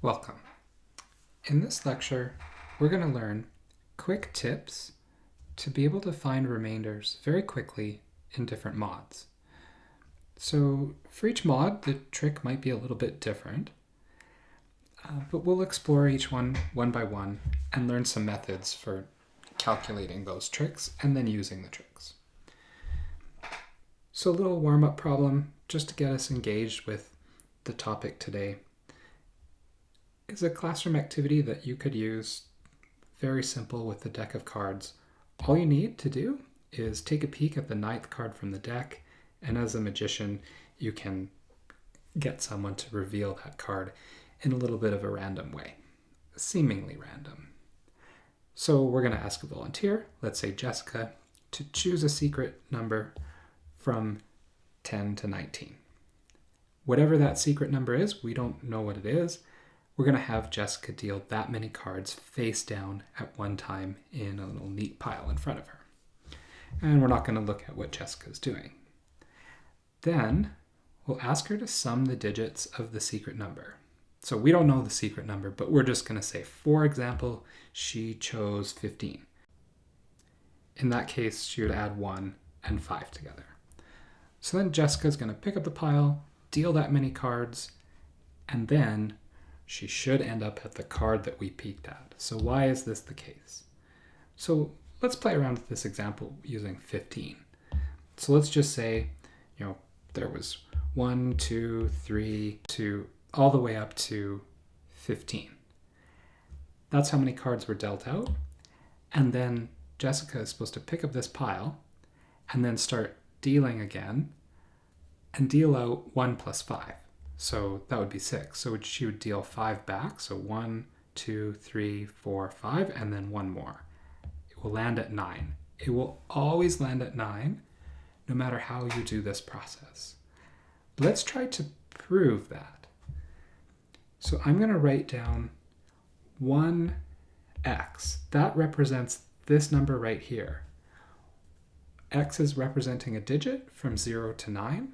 Welcome. In this lecture, we're going to learn quick tips to be able to find remainders very quickly in different mods. So for each mod, the trick might be a little bit different, but we'll explore each one by one and learn some methods for calculating those tricks and then using the tricks. So a little warm-up problem just to get us engaged with the topic today is a classroom activity that you could use, very simple with the deck of cards. All you need to do is take a peek at the 9th card from the deck, and as a magician, you can get someone to reveal that card in a little bit of a random way, seemingly random. So we're going to ask a volunteer, let's say Jessica, to choose a secret number from 10 to 19. Whatever that secret number is, we don't know what it is. We're going to have Jessica deal that many cards face down at one time in a little neat pile in front of her. And we're not going to look at what Jessica's doing. Then we'll ask her to sum the digits of the secret number. So we don't know the secret number, but we're just going to say, for example, she chose 15. In that case, she would add 1 and 5 together. So then Jessica's going to pick up the pile, deal that many cards, and then she should end up at the card that we peeked at. So why is this the case? So let's play around with this example using 15. So let's just say, there was 1, 2, 3, 2, all the way up to 15. That's how many cards were dealt out. And then Jessica is supposed to pick up this pile and then start dealing again and deal out 1 plus 5. So that would be 6. So she would deal 5 back. So 1, 2, 3, 4, 5, and then 1 more. It will land at 9. It will always land at 9, no matter how you do this process. Let's try to prove that. So I'm going to write down 1x. That represents this number right here. X is representing a digit from 0 to 9.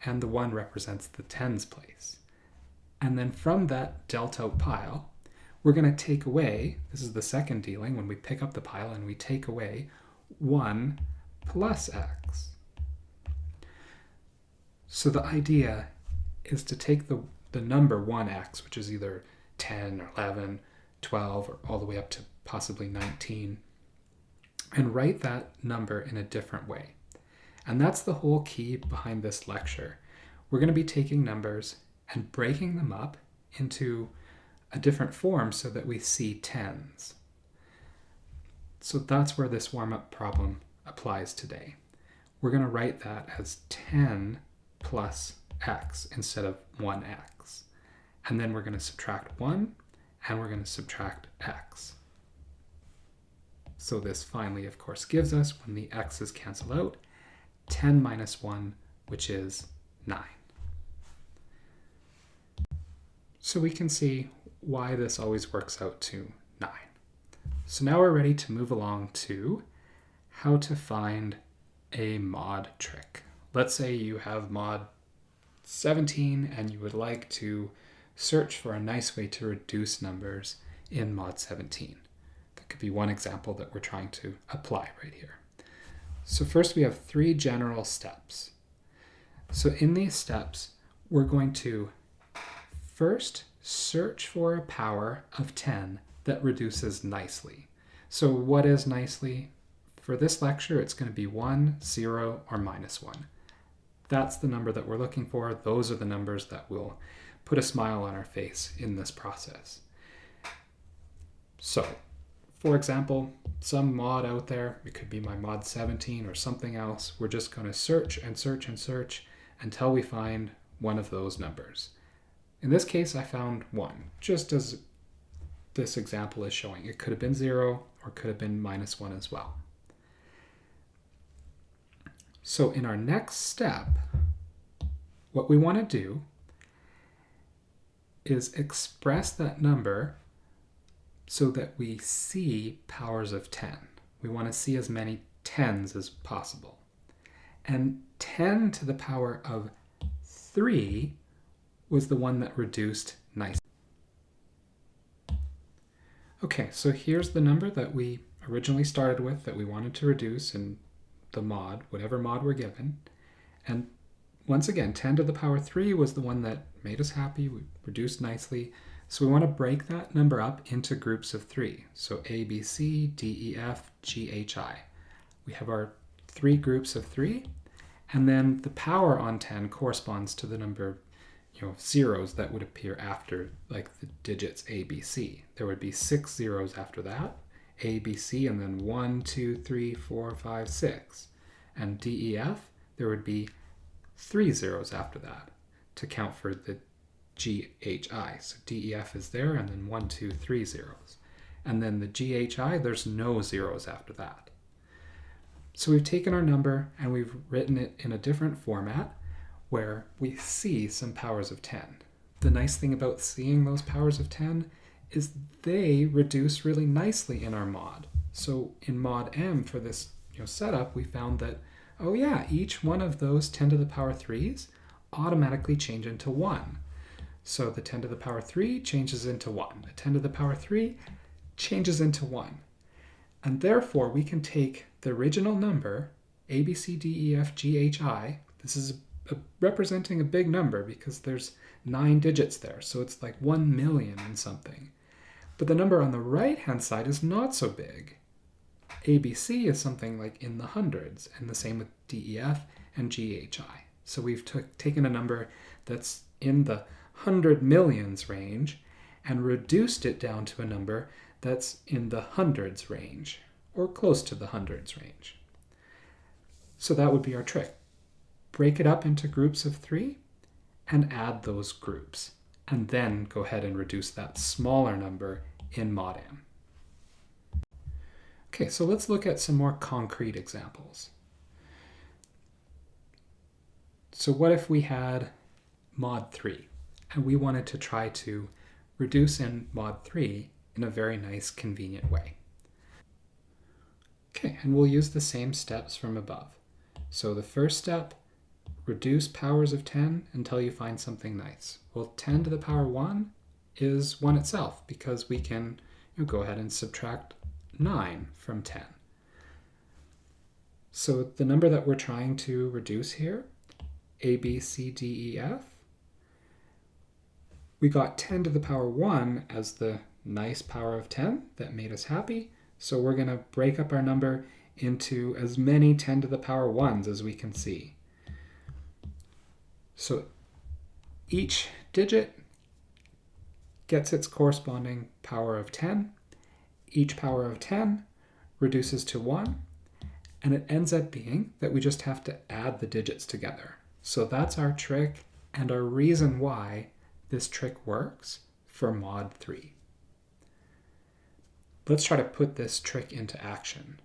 And the 1 represents the tens place. And then from that dealt out pile, we're going to take away, this is the second dealing, when we pick up the pile and we take away 1 plus x. So the idea is to take the number 1x, which is either 10 or 11, 12, or all the way up to possibly 19, and write that number in a different way. And that's the whole key behind this lecture. We're going to be taking numbers and breaking them up into a different form so that we see tens. So that's where this warm-up problem applies today. We're going to write that as 10 plus x instead of 1x. And then we're going to subtract 1 and we're going to subtract x. So this finally, of course, gives us, when the x's cancel out, 10 minus 1, which is 9. So we can see why this always works out to 9. So now we're ready to move along to how to find a mod trick. Let's say you have mod 17 and you would like to search for a nice way to reduce numbers in mod 17. That could be one example that we're trying to apply right here. So first we have 3 general steps. So in these steps, we're going to first search for a power of 10 that reduces nicely. So what is nicely? For this lecture, it's going to be 1, 0, or minus 1. That's the number that we're looking for. Those are the numbers that will put a smile on our face in this process. So, for example, some mod out there, it could be my mod 17 or something else, we're just going to search and search and search until we find one of those numbers. In this case, I found 1, just as this example is showing. It could have been 0 or could have been minus 1 as well. So in our next step, what we want to do is express that number so that we see powers of 10. We want to see as many tens as possible. And 10 to the power of 3 was the one that reduced nicely. Okay, so here's the number that we originally started with that we wanted to reduce in the mod, whatever mod we're given. And once again, 10 to the power 3 was the one that made us happy. We reduced nicely. So we want to break that number up into groups of 3. So A, B, C, D, E, F, G, H, I. We have our 3 groups of 3. And then the power on 10 corresponds to the number zeros that would appear after, like the digits A, B, C. There would be 6 zeros after that, A, B, C, and then 1, 2, 3, 4, 5, 6. And D, E, F, there would be 3 zeros after that to count for the G, H, I. So D, E, F is there, and then 1, 2, 3 zeros. And then the G, H, I, there's no zeros after that. So we've taken our number and we've written it in a different format where we see some powers of 10. The nice thing about seeing those powers of 10 is they reduce really nicely in our mod. So in mod M for this setup, we found that, oh yeah, each one of those 10 to the power 3s automatically change into 1. So the 10 to the power 3 changes into 1. The 10 to the power 3 changes into 1. And therefore, we can take the original number, A, B, C, D, E, F, G, H, I. This is representing a big number because there's 9 digits there. So it's like 1 million and something. But the number on the right-hand side is not so big. ABC is something like in the hundreds, and the same with DEF and GHI. So we've taken a number that's in the 100 millions range and reduced it down to a number that's in the hundreds range, or close to the hundreds range. So that would be our trick. Break it up into groups of 3 and add those groups, and then go ahead and reduce that smaller number in mod M. Okay, so let's look at some more concrete examples. So what if we had mod 3 and we wanted to try to reduce in mod 3 in a very nice, convenient way? Okay, and we'll use the same steps from above. So the first step, reduce powers of 10 until you find something nice. Well, 10 to the power 1 is 1 itself because we can go ahead and subtract 9 from 10. So the number that we're trying to reduce here, A, B, C, D, E, F, we got 10 to the power 1 as the nice power of 10 that made us happy. So we're going to break up our number into as many 10 to the power 1s as we can see. So each digit gets its corresponding power of 10. Each power of 10 reduces to 1, and it ends up being that we just have to add the digits together. So that's our trick and our reason why this trick works for mod 3. Let's try to put this trick into action.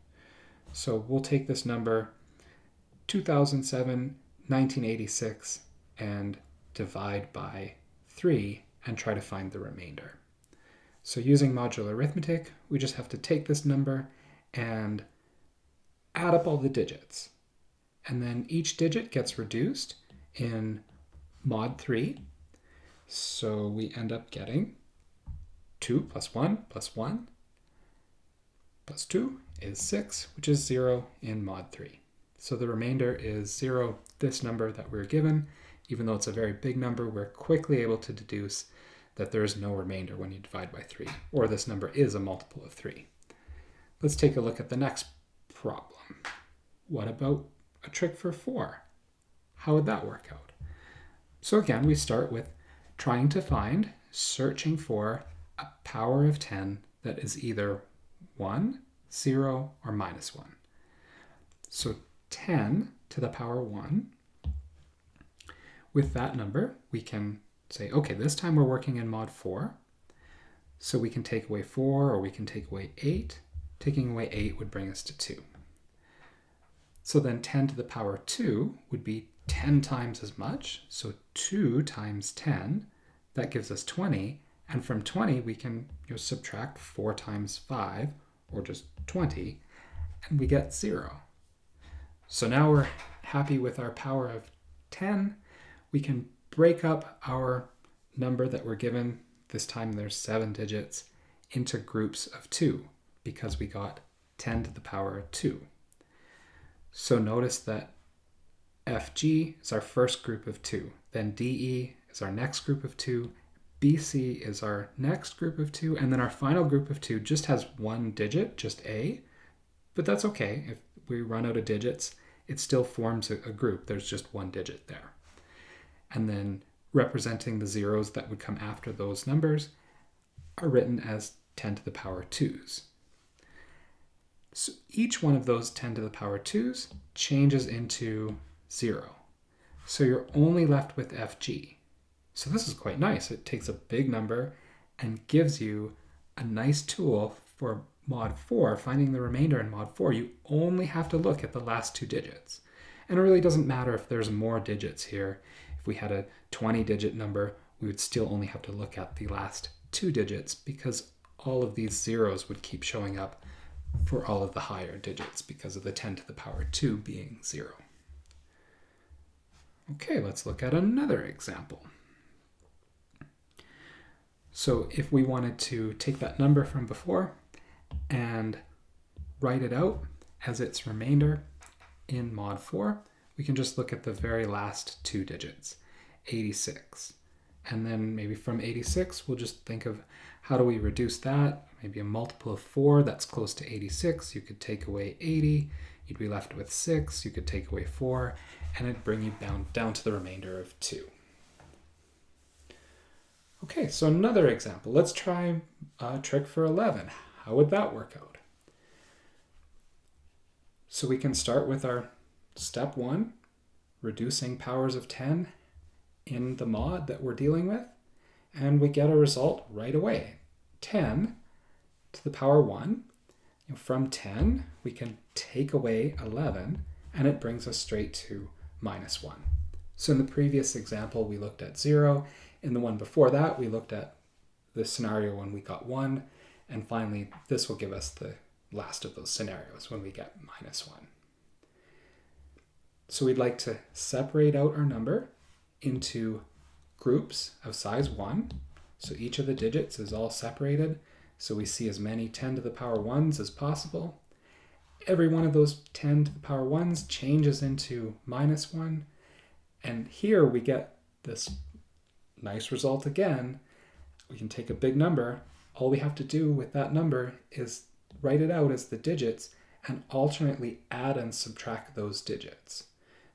So we'll take this number 2007, 1986 and divide by 3 and try to find the remainder. So using modular arithmetic, we just have to take this number and add up all the digits. And then each digit gets reduced in mod 3. So we end up getting 2 plus 1 plus 1 plus 2 is 6, which is 0 in mod 3. So the remainder is 0, this number that we're given. Even though it's a very big number, we're quickly able to deduce that there is no remainder when you divide by 3, or this number is a multiple of 3. Let's take a look at the next problem. What about a trick for 4? How would that work out? So again, we start with trying to find, searching for a power of 10 that is either 1, 0, or minus 1. So 10 to the power 1. With that number, we can say, okay, this time we're working in mod 4. So we can take away 4 or we can take away 8. Taking away 8 would bring us to 2. So then 10 to the power 2 would be 10 times as much. So 2 times 10, that gives us 20. And from 20, we can subtract 4 times 5, or just 20, and we get 0. So now we're happy with our power of 10. We can break up our number that we're given. This time there's 7 digits into groups of 2 because we got 10 to the power 2. So notice that FG is our first group of 2, then DE is our next group of 2, BC is our next group of 2, and then our final group of 2 just has one digit, just A, but that's okay. If we run out of digits, it still forms a group. There's just one digit there. And then representing the zeros that would come after those numbers are written as 10 to the power 2s. So each one of those 10 to the power 2s changes into 0. So you're only left with FG. So this is quite nice. It takes a big number and gives you a nice tool for mod 4, finding the remainder in mod 4. You only have to look at the last 2 digits. And it really doesn't matter if there's more digits here. If we had a 20-digit number, we would still only have to look at the last 2 digits because all of these zeros would keep showing up for all of the higher digits because of the 10 to the power 2 being 0. Okay, let's look at another example. So if we wanted to take that number from before and write it out as its remainder in mod 4, we can just look at the very last 2 digits, 86. And then maybe from 86, we'll just think of how do we reduce that? Maybe a multiple of 4 that's close to 86. You could take away 80. You'd be left with 6. You could take away 4. And it'd bring you down to the remainder of 2. Okay, so another example. Let's try a trick for 11. How would that work out? So we can start with our step 1, reducing powers of 10 in the mod that we're dealing with, and we get a result right away. 10 to the power 1. From 10, we can take away 11, and it brings us straight to minus 1. So in the previous example, we looked at 0. In the one before that, we looked at the scenario when we got 1. And finally, this will give us the last of those scenarios when we get minus 1. So we'd like to separate out our number into groups of size 1. So each of the digits is all separated. So we see as many 10 to the power 1s as possible. Every one of those 10 to the power 1s changes into minus 1. And here we get this nice result again. We can take a big number. All we have to do with that number is write it out as the digits and alternately add and subtract those digits.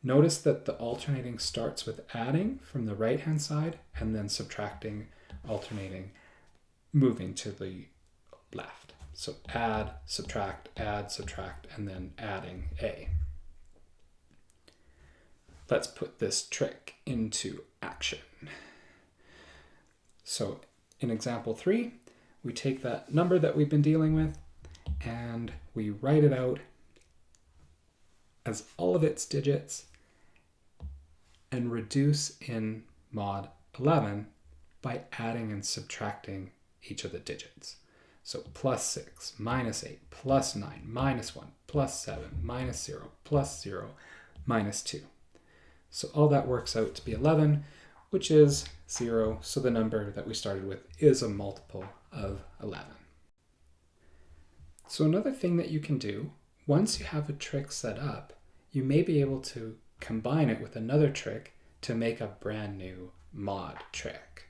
Notice that the alternating starts with adding from the right-hand side and then subtracting, alternating, moving to the left. So add, subtract, and then adding A. Let's put this trick into action. So in example 3, we take that number that we've been dealing with and we write it out as all of its digits and reduce in mod 11 by adding and subtracting each of the digits. So plus 6, minus 8, plus 9, minus 1, plus 7, minus 0, plus 0, minus 2. So all that works out to be 11, which is 0. So the number that we started with is a multiple of 11. So another thing that you can do, once you have a trick set up, you may be able to combine it with another trick to make a brand new mod trick.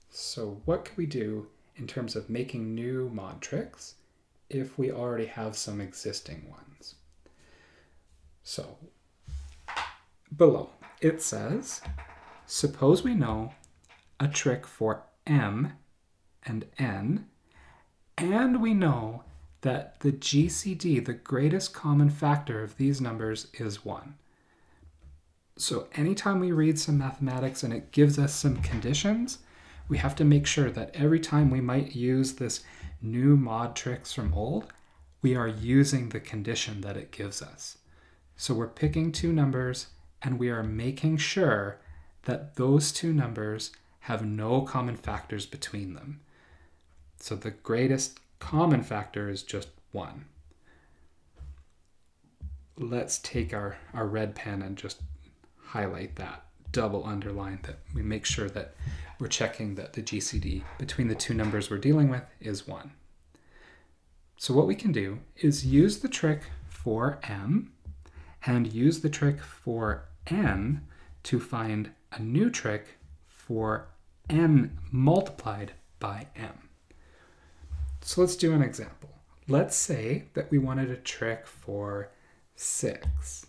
So what could we do in terms of making new mod tricks if we already have some existing ones? So below it says, suppose we know a trick for M and N, and we know that the GCD, the greatest common factor of these numbers, is 1. So anytime we read some mathematics and it gives us some conditions, we have to make sure that every time we might use this new mod tricks from old, we are using the condition that it gives us. So we're picking 2 numbers and we are making sure that those 2 numbers have no common factors between them. So the greatest common factor is just 1. Let's take our red pen and just highlight that, double underline that. We make sure that we're checking that the GCD between the two numbers we're dealing with is 1. So what we can do is use the trick for m and use the trick for n to find a new trick for n multiplied by m. So let's do an example. Let's say that we wanted a trick for 6.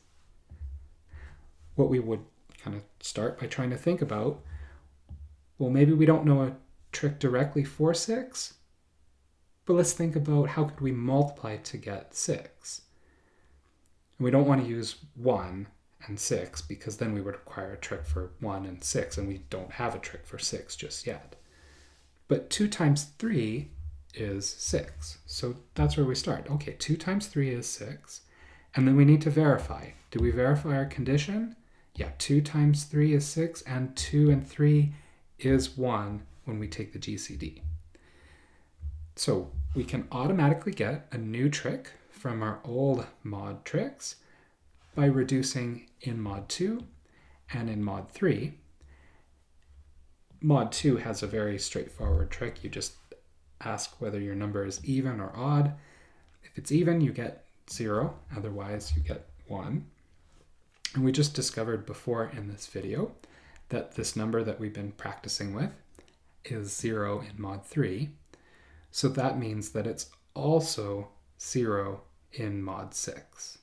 What we would kind of start by trying to think about, well, maybe we don't know a trick directly for 6, but let's think about how could we multiply to get 6. And we don't want to use 1 and 6 because then we would require a trick for 1 and 6, and we don't have a trick for 6 just yet. But 2 times 3 is 6. So that's where we start. Okay, 2 times 3 is 6. And then we need to verify. Do we verify our condition? Yeah, 2 times 3 is 6, and 2 and 3 is 1 when we take the GCD. So we can automatically get a new trick from our old mod tricks by reducing in mod 2 and in mod 3. Mod 2 has a very straightforward trick. You just ask whether your number is even or odd. If it's even, you get 0. Otherwise, you get 1. And we just discovered before in this video that this number that we've been practicing with is 0 in mod 3. So that means that it's also 0 in mod 6.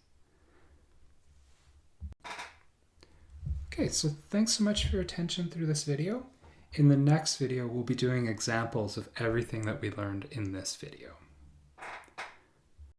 Okay, so thanks so much for your attention through this video. In the next video, we'll be doing examples of everything that we learned in this video.